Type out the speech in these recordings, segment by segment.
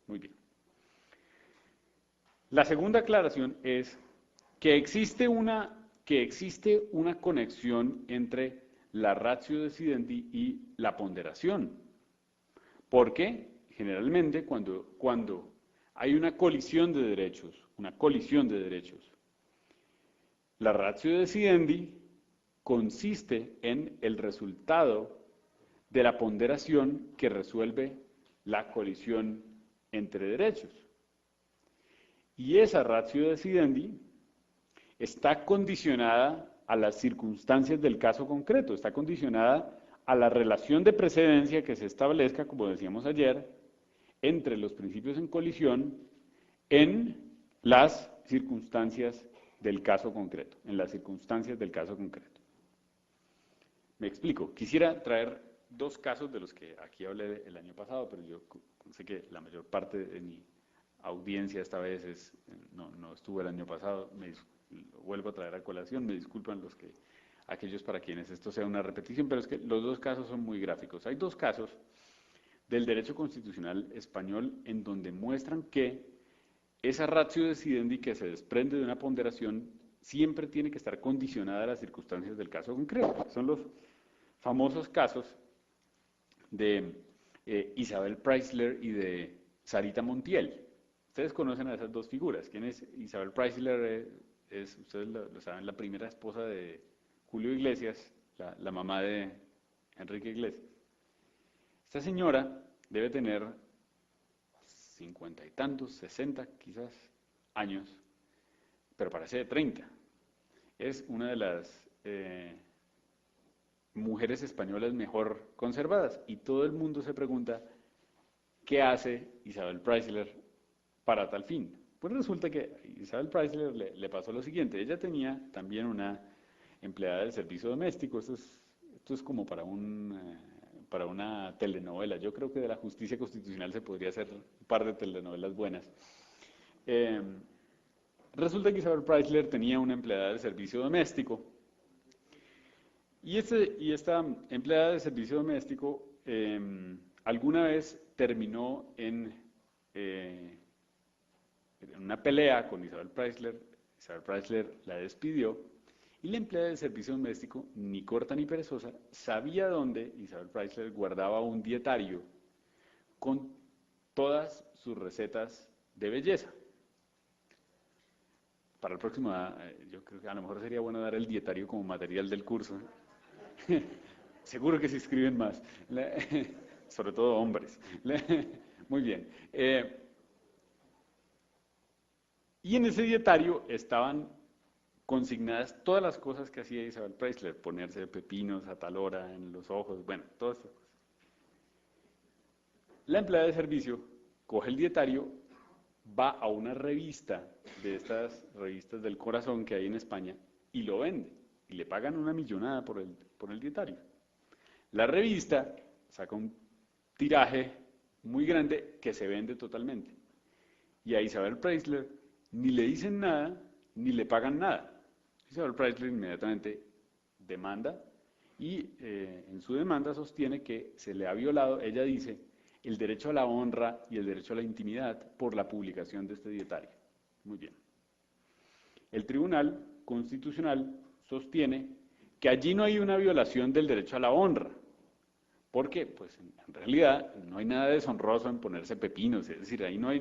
Muy bien. La segunda aclaración es que existe una conexión entre la ratio decidendi y la ponderación. Porque generalmente cuando hay una colisión de derechos, la ratio decidendi consiste en el resultado de la ponderación que resuelve la colisión entre derechos. Y esa ratio decidendi está condicionada a las circunstancias del caso concreto, está condicionada a la relación de precedencia que se establezca, como decíamos ayer, entre los principios en colisión en las circunstancias del caso concreto, Me explico. Quisiera traer dos casos de los que aquí hablé el año pasado, pero yo sé que la mayor parte de mi audiencia esta vez no estuvo el año pasado, lo vuelvo a traer a colación, me disculpan aquellos para quienes esto sea una repetición, pero es que los dos casos son muy gráficos. Hay dos casos del derecho constitucional español en donde muestran que esa ratio decidendi que se desprende de una ponderación siempre tiene que estar condicionada a las circunstancias del caso concreto. Son los famosos casos de Isabel Preisler y de Sarita Montiel. Ustedes conocen a esas dos figuras. ¿Quién es Isabel Preisler? Ustedes lo saben, la primera esposa de Julio Iglesias, la mamá de Enrique Iglesias. Esta señora debe tener 50 y tantos, 60 quizás años, pero parece de 30. Es una de las mujeres españolas mejor conservadas y todo el mundo se pregunta ¿qué hace Isabel Preisler para tal fin? Pues resulta que a Isabel Preisler le pasó lo siguiente, ella tenía también una empleada del servicio doméstico, esto es como para una telenovela, yo creo que de la justicia constitucional se podría hacer un par de telenovelas buenas. Resulta que Isabel Preisler tenía una empleada del servicio doméstico y esta empleada de servicio doméstico alguna vez terminó en una pelea con Isabel Preisler la despidió y la empleada del servicio doméstico, ni corta ni perezosa, sabía dónde Isabel Preisler guardaba un dietario con todas sus recetas de belleza. Para el próximo, yo creo que a lo mejor sería bueno dar el dietario como material del curso. Seguro que se inscriben más, sobre todo hombres. Muy bien. Y en ese dietario estaban consignadas todas las cosas que hacía Isabel Preisler, ponerse pepinos a tal hora en los ojos, bueno, todas estas cosas. La empleada de servicio coge el dietario, va a una revista de estas revistas del corazón que hay en España y lo vende. Y le pagan una millonada por el dietario. La revista saca un tiraje muy grande que se vende totalmente. Y a Isabel Preisler ni le dicen nada, ni le pagan nada. Isabel Preisler inmediatamente demanda y en su demanda sostiene que se le ha violado, ella dice, el derecho a la honra y el derecho a la intimidad por la publicación de este dietario. Muy bien. El Tribunal Constitucional sostiene que allí no hay una violación del derecho a la honra. ¿Por qué? Pues en realidad no hay nada deshonroso en ponerse pepinos, es decir, ahí no hay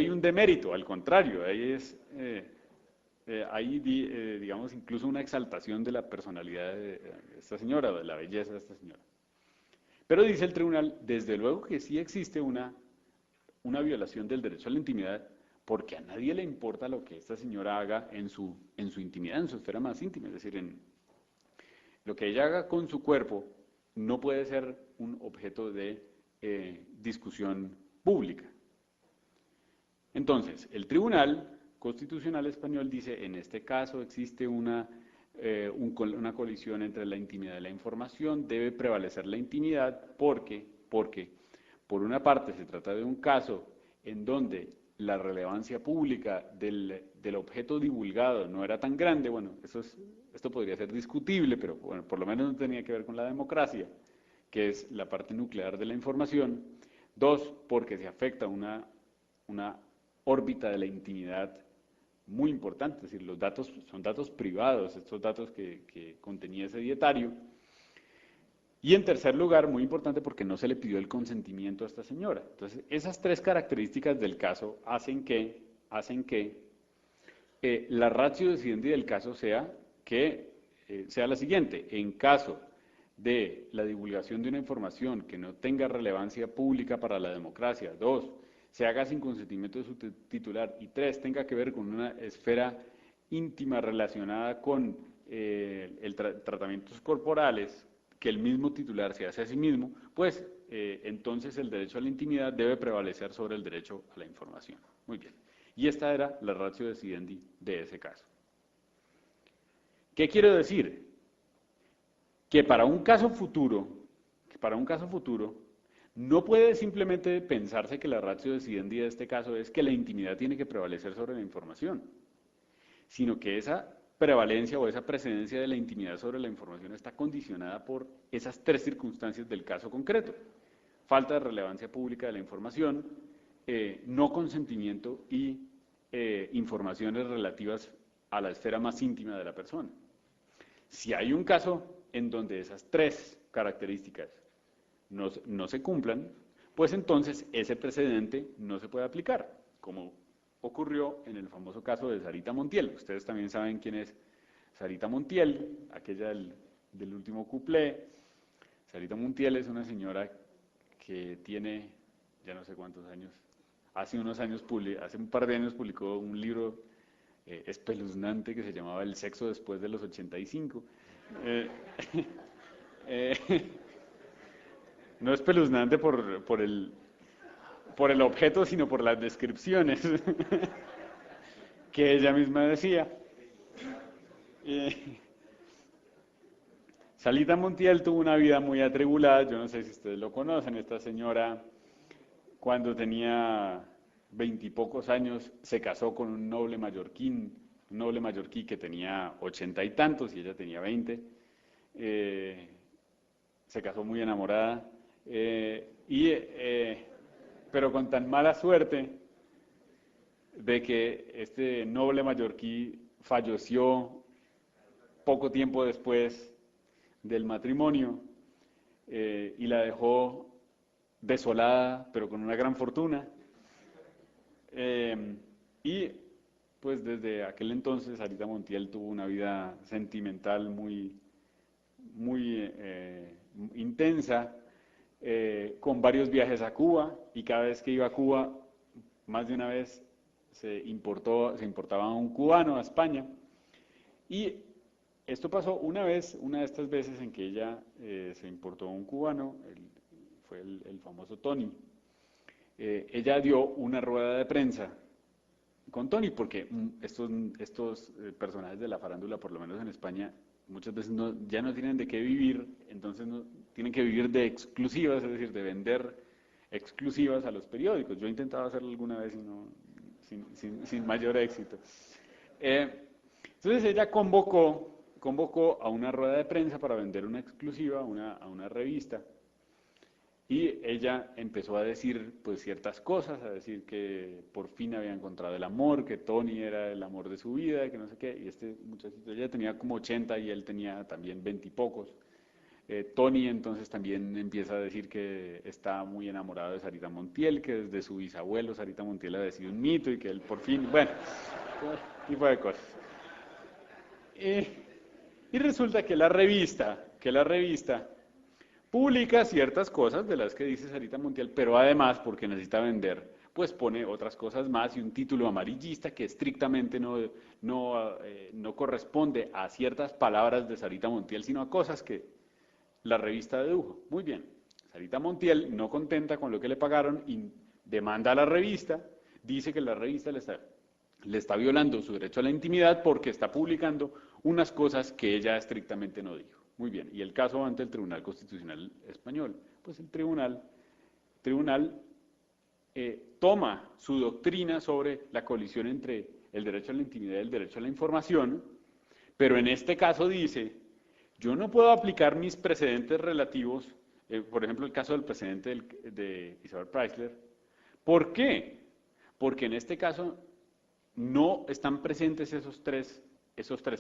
un demérito, al contrario, ahí digamos, incluso una exaltación de la personalidad de esta señora, o de la belleza de esta señora. Pero dice el tribunal, desde luego que sí existe una violación del derecho a la intimidad, porque a nadie le importa lo que esta señora haga en su intimidad, en su esfera más íntima, es decir, lo que ella haga con su cuerpo no puede ser un objeto de discusión pública. Entonces, el Tribunal Constitucional Español dice, en este caso existe una colisión entre la intimidad y la información, debe prevalecer la intimidad porque, por una parte, se trata de un caso en donde la relevancia pública del objeto divulgado no era tan grande, bueno, esto podría ser discutible, pero bueno, por lo menos no tenía que ver con la democracia, que es la parte nuclear de la información, Dos, porque se afecta una órbita de la intimidad muy importante, es decir, los datos son datos privados, estos datos que contenía ese dietario. Y en tercer lugar, muy importante, porque no se le pidió el consentimiento a esta señora. Entonces, esas tres características del caso hacen que la ratio decidendi del caso sea sea la siguiente: en caso de la divulgación de una información que no tenga relevancia pública para la democracia, dos, se haga sin consentimiento de su titular, y tres, tenga que ver con una esfera íntima relacionada con tratamientos corporales que el mismo titular se hace a sí mismo, pues entonces el derecho a la intimidad debe prevalecer sobre el derecho a la información. Muy bien. Y esta era la ratio decidendi de ese caso. ¿Qué quiero decir? Que para un caso futuro, no puede simplemente pensarse que la ratio decidendi de este caso es que la intimidad tiene que prevalecer sobre la información, sino que esa prevalencia o esa precedencia de la intimidad sobre la información está condicionada por esas tres circunstancias del caso concreto: falta de relevancia pública de la información, no consentimiento y informaciones relativas a la esfera más íntima de la persona. Si hay un caso en donde esas tres características no se cumplan, pues entonces ese precedente no se puede aplicar, como ocurrió en el famoso caso de Sarita Montiel. Ustedes también saben quién es Sarita Montiel, aquella del último cuplé. Sarita Montiel es una señora que tiene ya no sé cuántos años, hace un par de años publicó un libro espeluznante que se llamaba El sexo después de los 85. Eh, no espeluznante por el objeto, sino por las descripciones que ella misma decía. Sarita Montiel tuvo una vida muy atribulada. Yo no sé si ustedes lo conocen. Esta señora, cuando tenía 20 y pocos años, se casó con un noble mallorquí que tenía 80 y tantos y ella tenía 20. Se casó muy enamorada, pero con tan mala suerte de que este noble mallorquí falleció poco tiempo después del matrimonio, y la dejó desolada, pero con una gran fortuna. Y pues desde aquel entonces Sarita Montiel tuvo una vida sentimental muy intensa, con varios viajes a Cuba, y cada vez que iba a Cuba, más de una vez se importaba un cubano a España. Y esto pasó una de estas veces en que ella se importó un cubano, fue el famoso Tony. Ella dio una rueda de prensa con Tony, porque estos personajes de la farándula, por lo menos en España, muchas veces ya no tienen de qué vivir, entonces tienen que vivir de exclusivas, es decir, de vender exclusivas a los periódicos. Yo he intentado hacerlo alguna vez y sin mayor éxito. Entonces ella convocó a una rueda de prensa para vender una exclusiva a una revista, y ella empezó a decir pues ciertas cosas, a decir que por fin había encontrado el amor, que Tony era el amor de su vida, que no sé qué. Y este muchachito, ella tenía como 80 y él tenía también 20 y pocos. Tony entonces también empieza a decir que está muy enamorado de Sarita Montiel, que desde su bisabuelo Sarita Montiel había sido un mito y que él por fin, bueno, tipo de cosas. Y resulta que la revista publica ciertas cosas de las que dice Sarita Montiel, pero además, porque necesita vender, pues pone otras cosas más, y un título amarillista que estrictamente no corresponde a ciertas palabras de Sarita Montiel, sino a cosas que la revista dedujo. Muy bien, Sarita Montiel, no contenta con lo que le pagaron, y demanda a la revista, dice que la revista le está violando su derecho a la intimidad porque está publicando unas cosas que ella estrictamente no dijo. Muy bien, y el caso ante el Tribunal Constitucional Español. Pues el tribunal toma su doctrina sobre la colisión entre el derecho a la intimidad y el derecho a la información, pero en este caso dice: yo no puedo aplicar mis precedentes relativos por ejemplo, el caso del precedente de Isabel Preisler. ¿Por qué? Porque en este caso no están presentes esos tres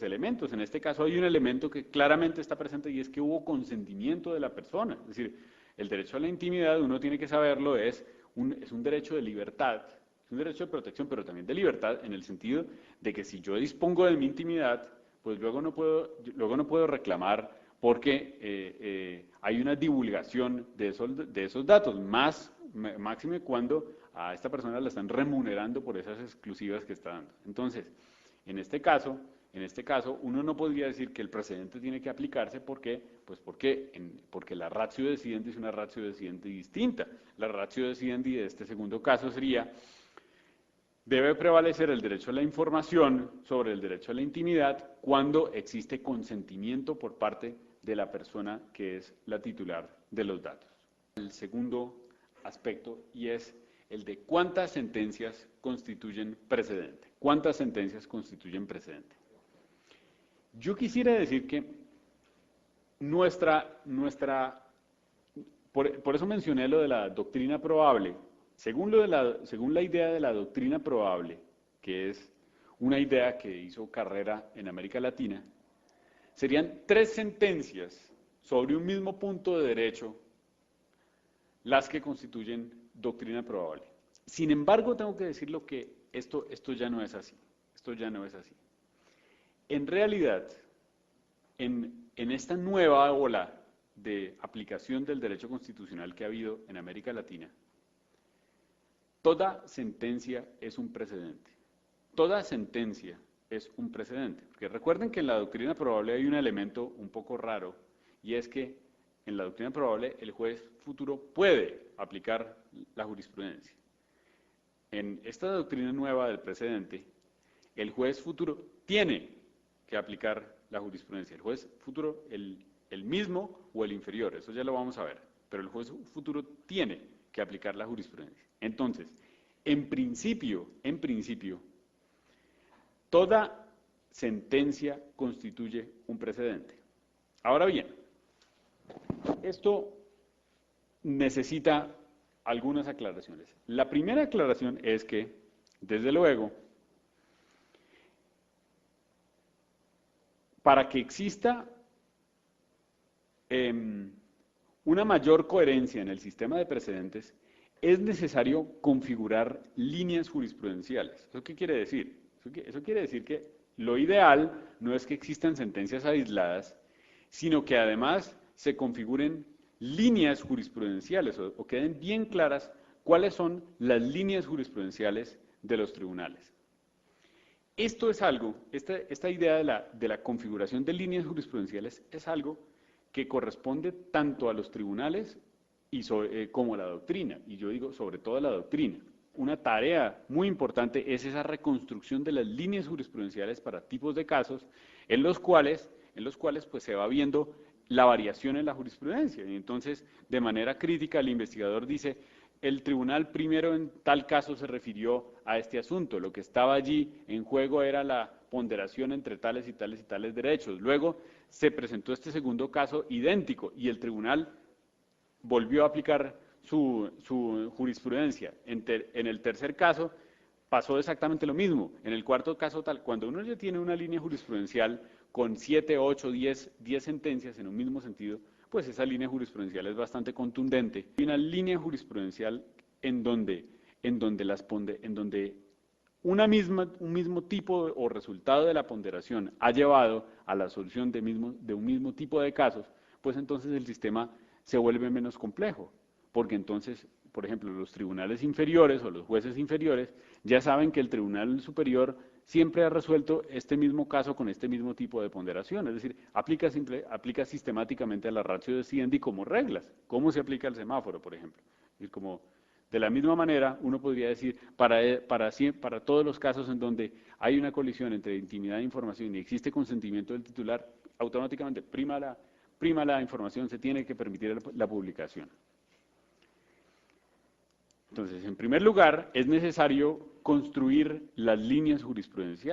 elementos. En este caso hay un elemento que claramente está presente y es que hubo consentimiento de la persona. Es decir, el derecho a la intimidad, uno tiene que saberlo, es un derecho de libertad, es un derecho de protección, pero también de libertad, en el sentido de que si yo dispongo de mi intimidad, pues luego no puedo reclamar porque hay una divulgación de esos datos, máxime cuando a esta persona la están remunerando por esas exclusivas que está dando. Entonces, en este caso, uno no podría decir que el precedente tiene que aplicarse porque la ratio decidendi es una ratio decidendi distinta. La ratio decidendi de este segundo caso sería: debe prevalecer el derecho a la información sobre el derecho a la intimidad cuando existe consentimiento por parte de la persona que es la titular de los datos. El segundo aspecto, y es el de cuántas sentencias constituyen precedente. ¿Cuántas sentencias constituyen precedente? Yo quisiera decir que por eso mencioné lo de la doctrina probable. Según la idea de la doctrina probable, que es una idea que hizo carrera en América Latina, serían 3 sentencias sobre un mismo punto de derecho las que constituyen doctrina probable. Sin embargo, tengo que decirlo que esto ya no es así. Esto ya no es así. En realidad, en esta nueva ola de aplicación del derecho constitucional que ha habido en América Latina, toda sentencia es un precedente. Toda sentencia es un precedente. Porque recuerden que en la doctrina probable hay un elemento un poco raro, y es que en la doctrina probable el juez futuro puede aplicar la jurisprudencia. En esta doctrina nueva del precedente, el juez futuro tiene que aplicar la jurisprudencia. El juez futuro, el mismo o el inferior, eso ya lo vamos a ver, pero el juez futuro tiene que aplicar la jurisprudencia. Entonces, en principio, toda sentencia constituye un precedente. Ahora bien, esto necesita algunas aclaraciones. La primera aclaración es que, desde luego, para que exista una mayor coherencia en el sistema de precedentes, es necesario configurar líneas jurisprudenciales. ¿Eso qué quiere decir? Eso quiere decir que lo ideal no es que existan sentencias aisladas, sino que además se configuren líneas jurisprudenciales o queden bien claras cuáles son las líneas jurisprudenciales de los tribunales. Esto es algo, esta idea de la configuración de líneas jurisprudenciales es algo que corresponde tanto a los tribunales como a la doctrina, y yo digo sobre todo a la doctrina. Una tarea muy importante es esa reconstrucción de las líneas jurisprudenciales para tipos de casos en los cuales pues se va viendo la variación en la jurisprudencia. Y entonces, de manera crítica, el investigador dice: el tribunal primero en tal caso se refirió a este asunto, lo que estaba allí en juego era la ponderación entre tales y tales y tales derechos. Luego se presentó este segundo caso idéntico y el tribunal volvió a aplicar su jurisprudencia. En el tercer caso pasó exactamente lo mismo. En el cuarto caso, cuando uno ya tiene una línea jurisprudencial con 7, 8, 10 sentencias en un mismo sentido, pues esa línea jurisprudencial es bastante contundente. Hay una línea jurisprudencial en donde un mismo tipo o resultado de la ponderación ha llevado a la solución de un mismo tipo de casos, pues entonces el sistema se vuelve menos complejo, porque entonces, por ejemplo, los tribunales inferiores o los jueces inferiores ya saben que el tribunal superior siempre ha resuelto este mismo caso con este mismo tipo de ponderación, es decir, aplica sistemáticamente a la ratio decidendi como reglas. ¿Cómo se aplica el semáforo, por ejemplo? Es como, de la misma manera, uno podría decir, para todos los casos en donde hay una colisión entre intimidad e información y existe consentimiento del titular, automáticamente prima la información, se tiene que permitir la publicación. Entonces, en primer lugar, es necesario construir las líneas jurisprudenciales.